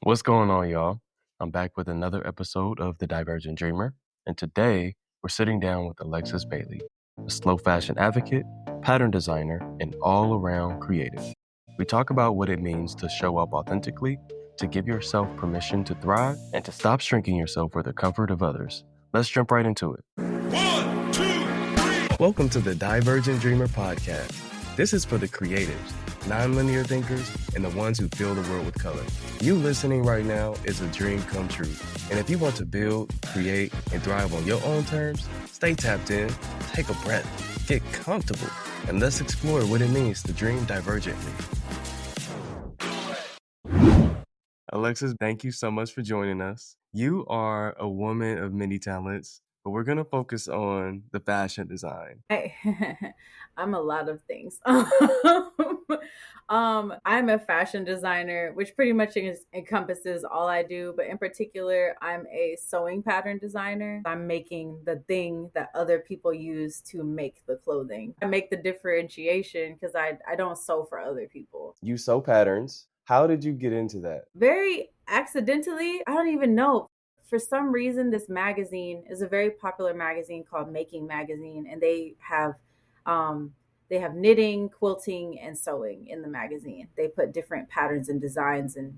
What's going on, y'all? I'm back with another episode of The Divergent Dreamer, and today we're sitting down with Alexis Bailey, a slow fashion advocate, pattern designer, and all around creative. We talk about what it means to show up authentically, to give yourself permission to thrive, and to stop shrinking yourself for the comfort of others. Let's jump right into it. 1, 2, 3. Welcome to the Divergent Dreamer podcast. This is for the creatives, non-linear thinkers, and the ones who fill the world with color. You listening right now is a dream come true. And if you want to build, create, and thrive on your own terms, stay tapped in, take a breath, get comfortable, and let's explore what it means to dream divergently. Alexis, thank you so much for joining us. You are a woman of many talents, but we're going to focus on the fashion design. I'm a lot of things. I'm a fashion designer, which pretty much encompasses all I do. But in particular, I'm a sewing pattern designer. I'm making the thing that other people use to make the clothing. I make the differentiation because I don't sew for other people. You sew patterns. How did you get into that? Very accidentally. I don't even know. For some reason, this magazine is a very popular magazine called Making Magazine, and they have knitting, quilting, and sewing in the magazine. They put different patterns and designs and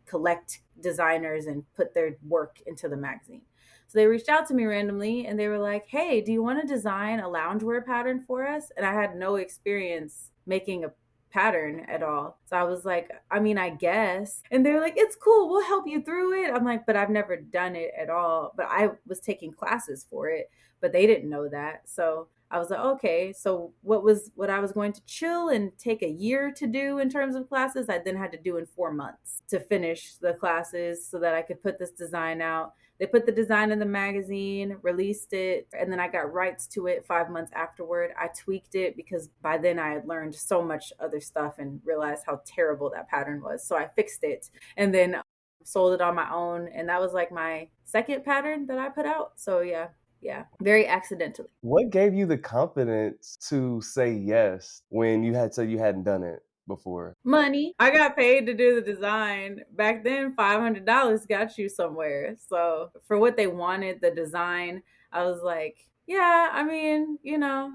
collect designers and put their work into the magazine. So they reached out to me randomly and they were like, hey, do you want to design a loungewear pattern for us? And I had no experience making a pattern at all. So I was like, I guess. And they're like, it's cool. We'll help you through it. I'm like, but I've never done it at all. But I was taking classes for it, but they didn't know that. So I was like, okay, so what I was going to chill and take a year to do in terms of classes, I then had to do in 4 months to finish the classes so that I could put this design out. They put the design in the magazine, released it, and then I got rights to it 5 months afterward. I tweaked it because by then I had learned so much other stuff and realized how terrible that pattern was. So I fixed it and then sold it on my own. And that was like my second pattern that I put out. So yeah, very accidentally. What gave you the confidence to say yes when you had said you hadn't done it before? Money. I got paid to do the design. Back then, $500 got you somewhere. So for what they wanted, the design, I was like, yeah,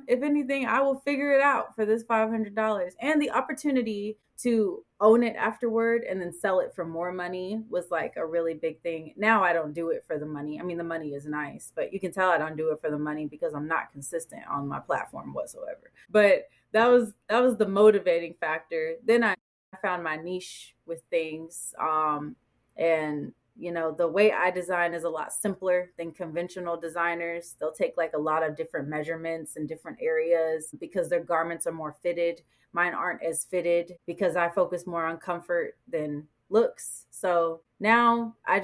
if anything, I will figure it out for this $500. And the opportunity to own it afterward and then sell it for more money was like a really big thing. Now I don't do it for the money. I mean, the money is nice, but you can tell I don't do it for the money because I'm not consistent on my platform whatsoever. But that was the motivating factor. Then I found my niche with things. And the way I design is a lot simpler than conventional designers. They'll take like a lot of different measurements in different areas because their garments are more fitted. Mine aren't as fitted because I focus more on comfort than looks. So now I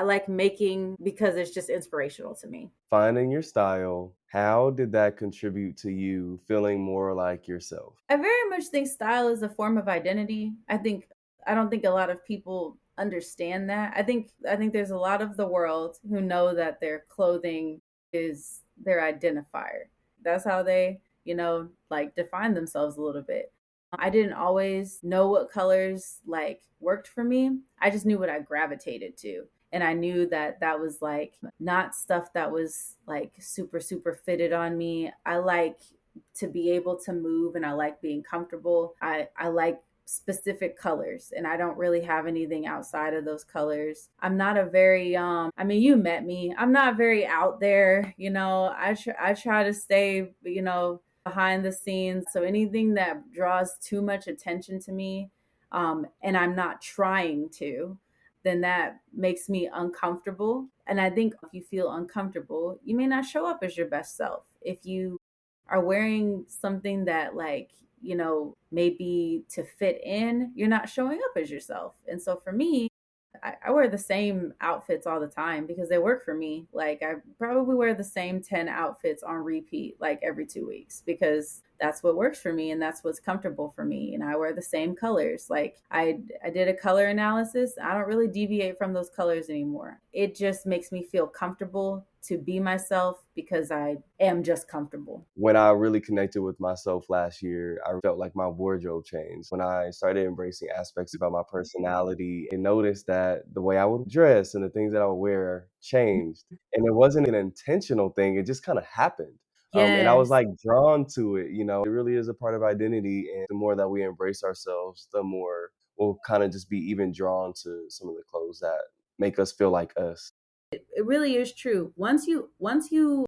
like making because it's just inspirational to me. Finding your style, how did that contribute to you feeling more like yourself? I very much think style is a form of identity. I don't think a lot of people understand that. I think there's a lot of the world who know that their clothing is their identifier. That's how they, like define themselves a little bit. I didn't always know what colors like worked for me. I just knew what I gravitated to. And I knew that that was like not stuff that was like super, super fitted on me. I like to be able to move and I like being comfortable. I like specific colors and I don't really have anything outside of those colors. I'm not a very you met me. I'm not very out there, I try to stay, behind the scenes. So anything that draws too much attention to me, and I'm not trying to, then that makes me uncomfortable. And I think if you feel uncomfortable, you may not show up as your best self. If you are wearing something that maybe to fit in, you're not showing up as yourself. And so for me, I wear the same outfits all the time because they work for me. Like I probably wear the same 10 outfits on repeat, like every 2 weeks, because that's what works for me and that's what's comfortable for me. And I wear the same colors. Like I did a color analysis. I don't really deviate from those colors anymore. It just makes me feel comfortable to be myself because I am just comfortable. When I really connected with myself last year, I felt like my wardrobe changed. When I started embracing aspects about my personality and noticed that the way I would dress and the things that I would wear changed. And it wasn't an intentional thing, it just kind of happened. And I was Yes. like drawn to it, it really is a part of identity. And the more that we embrace ourselves, the more we'll kind of just be even drawn to some of the clothes that make us feel like us. It really is true. Once you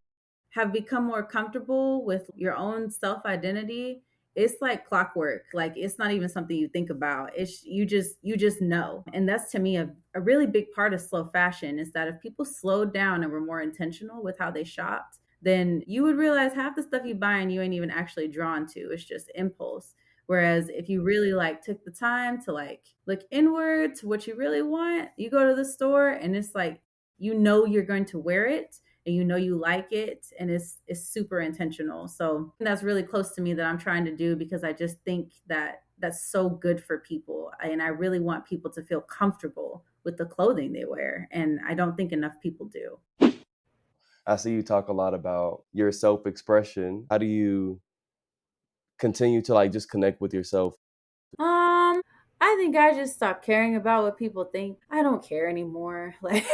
have become more comfortable with your own self identity, it's like clockwork. Like it's not even something you think about. It's you just know. And that's to me a really big part of slow fashion is that if people slowed down and were more intentional with how they shopped, then you would realize half the stuff you buy and you ain't even actually drawn to. It's just impulse. Whereas if you really like took the time to like look inward to what you really want, you go to the store and it's like you know you're going to wear it and you know you like it and it's super intentional. So that's really close to me that I'm trying to do because I just think that that's so good for people and I really want people to feel comfortable with the clothing they wear and I don't think enough people do. I see you talk a lot about your self expression. How do you continue to like just connect with yourself? I think I just stopped caring about what people think. I don't care anymore. Like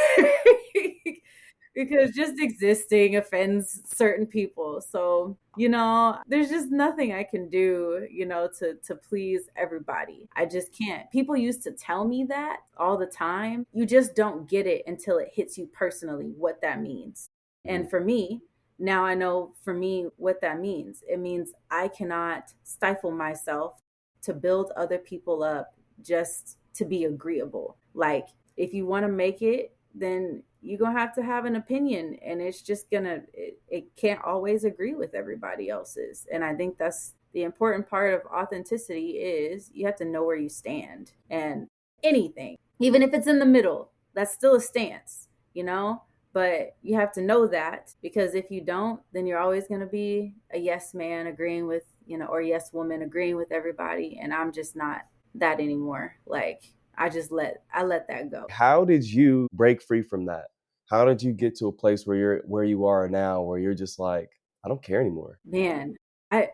because just existing offends certain people. So, there's just nothing I can do, to please everybody. I just can't. People used to tell me that all the time. You just don't get it until it hits you personally what that means. Mhm. And for me, now I know for me what that means. It means I cannot stifle myself to build other people up just to be agreeable. Like, if you want to make it, then you're going to have an opinion, and it's just it can't always agree with everybody else's. And I think that's the important part of authenticity is you have to know where you stand. And anything, even if it's in the middle, that's still a stance, you know? But you have to know that because if you don't, then you're always going to be a yes man agreeing with, or yes woman agreeing with everybody. And I'm just not that anymore. Like I let that go. How did you break free from that? How did you get to a place where you are now where you're just like, I don't care anymore? Man, I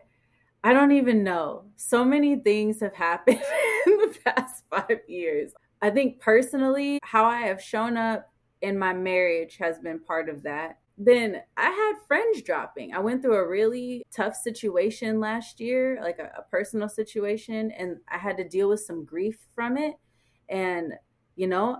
I don't even know. So many things have happened in the past 5 years. I think personally, how I have shown up in my marriage has been part of that. Then I had friends dropping. I went through a really tough situation last year, like a personal situation, and I had to deal with some grief from it. And,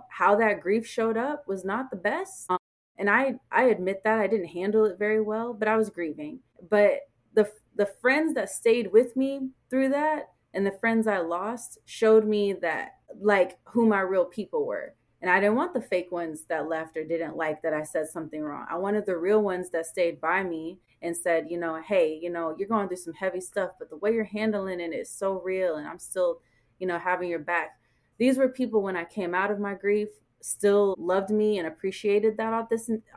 how that grief showed up was not the best. And I admit that I didn't handle it very well, but I was grieving. But the friends that stayed with me through that and the friends I lost showed me that like who my real people were. And I didn't want the fake ones that left or didn't like that I said something wrong. I wanted the real ones that stayed by me and said, hey, you're going through some heavy stuff, but the way you're handling it is so real and I'm still, having your back. These were people when I came out of my grief still loved me and appreciated that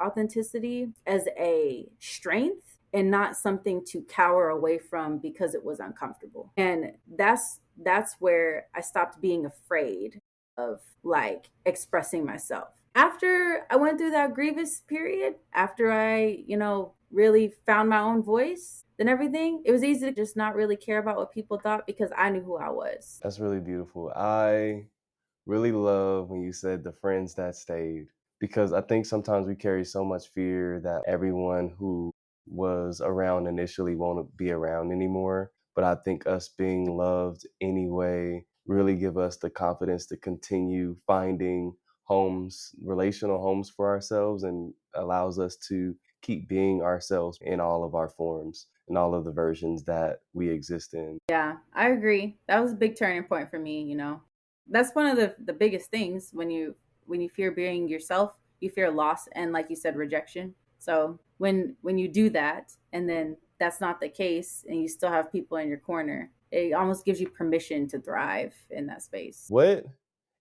authenticity as a strength and not something to cower away from because it was uncomfortable. And that's where I stopped being afraid of like expressing myself. After I went through that grievous period, after I, really found my own voice, then everything, it was easy to just not really care about what people thought because I knew who I was. That's really beautiful. I really love when you said the friends that stayed because I think sometimes we carry so much fear that everyone who was around initially won't be around anymore. But I think us being loved anyway really give us the confidence to continue finding homes, relational homes for ourselves, and allows us to keep being ourselves in all of our forms and all of the versions that we exist in. Yeah, I agree. That was a big turning point for me. That's one of the biggest things when you fear being yourself, you fear loss and like you said rejection. So when you do that and then that's not the case and you still have people in your corner, it almost gives you permission to thrive in that space. What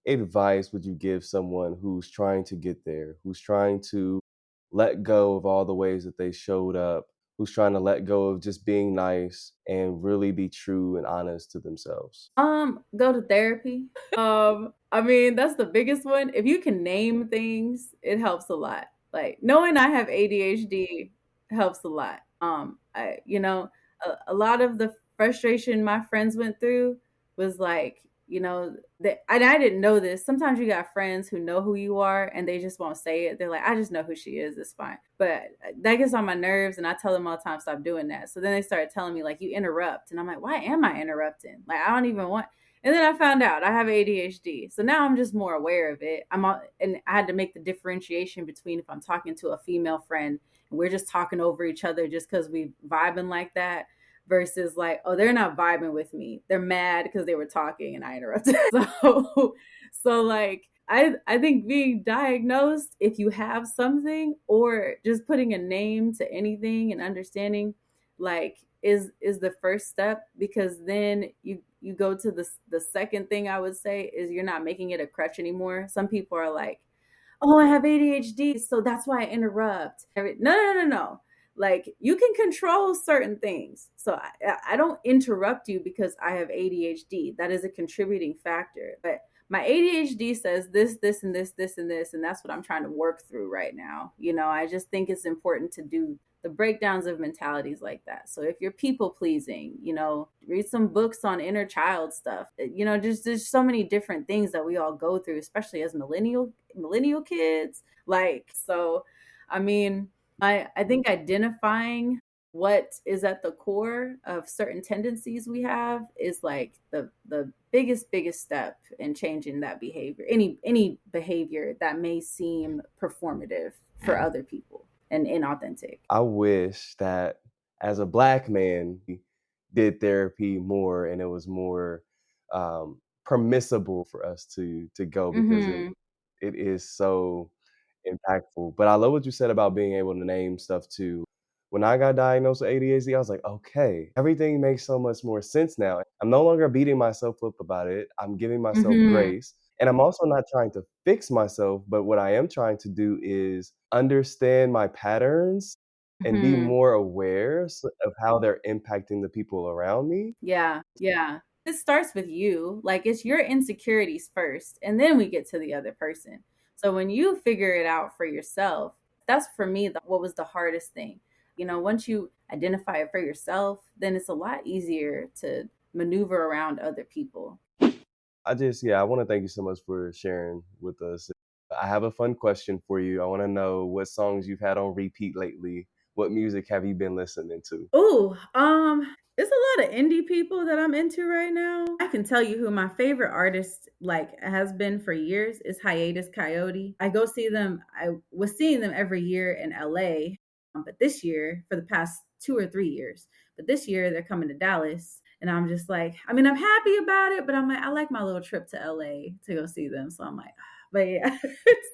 advice would you give someone who's trying to get there, who's trying to let go of all the ways that they showed up, who's trying to let go of just being nice and really be true and honest to themselves? Go to therapy. I mean, that's the biggest one. If you can name things, it helps a lot. Like knowing I have ADHD helps a lot. A lot of the frustration my friends went through was like, and I didn't know this. Sometimes you got friends who know who you are and they just won't say it. They're like, I just know who she is. It's fine. But that gets on my nerves, and I tell them all the time, stop doing that. So then they started telling me, like, you interrupt. And I'm like, why am I interrupting? Like, I don't even want. And then I found out I have ADHD. So now I'm just more aware of it. And I had to make the differentiation between if I'm talking to a female friend and we're just talking over each other just because we vibing like that, versus like, oh, they're not vibing with me. They're mad because they were talking and I interrupted. So like I think being diagnosed, if you have something, or just putting a name to anything and understanding, like is the first step, because then you go to the second thing I would say is you're not making it a crutch anymore. Some people are like, oh, I have ADHD, so that's why I interrupt. No. Like, you can control certain things. So I don't interrupt you because I have ADHD. That is a contributing factor. But my ADHD says this, and this, and this, and that's what I'm trying to work through right now. I just think it's important to do the breakdowns of mentalities like that. So if you're people pleasing, read some books on inner child stuff. Just there's so many different things that we all go through, especially as millennial kids. Like, so, I mean, I think identifying what is at the core of certain tendencies we have is like the biggest step in changing that behavior, any behavior that may seem performative for other people and inauthentic. I wish that as a Black man, did therapy more and it was more permissible for us to go, because it is so impactful. But I love what you said about being able to name stuff too. When I got diagnosed with ADHD, I was like, okay, everything makes so much more sense now. I'm no longer beating myself up about it. I'm giving myself grace. And I'm also not trying to fix myself, but what I am trying to do is understand my patterns and be more aware of how they're impacting the people around me. Yeah. It starts with you. Like, it's your insecurities first, and then we get to the other person. So when you figure it out for yourself, that's for me what was the hardest thing. Once you identify it for yourself, then it's a lot easier to maneuver around other people. I want to thank you so much for sharing with us. I have a fun question for you. I want to know what songs you've had on repeat lately. What music have you been listening to? Oh, it's a lot of indie people that I'm into right now. I can tell you who my favorite artist like has been for years is Hiatus Coyote. I go see them. I was seeing them every year in LA, but this year, for the past 2 or 3 years, but this year they're coming to Dallas. And I'm just like, I mean, I'm happy about it, but I'm like, I like my little trip to LA to go see them. So I'm like, but yeah.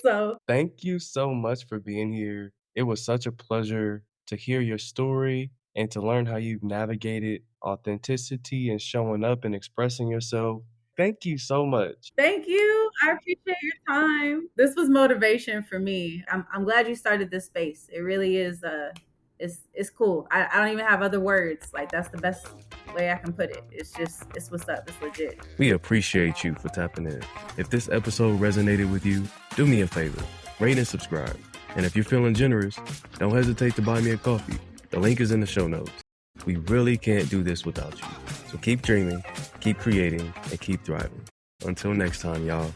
So Thank you so much for being here. It was such a pleasure to hear your story and to learn how you've navigated authenticity and showing up and expressing yourself. Thank you so much. thank you. I appreciate your time. This was motivation for me. I'm glad you started this space. It really is it's cool. I don't even have other words. Like, that's the best way I can put it. It's what's up. It's legit. We appreciate you for tapping in. If this episode resonated with you, do me a favor, rate and subscribe. And if you're feeling generous, don't hesitate to buy me a coffee. The link is in the show notes. We really can't do this without you. So keep dreaming, keep creating, and keep thriving. Until next time, y'all.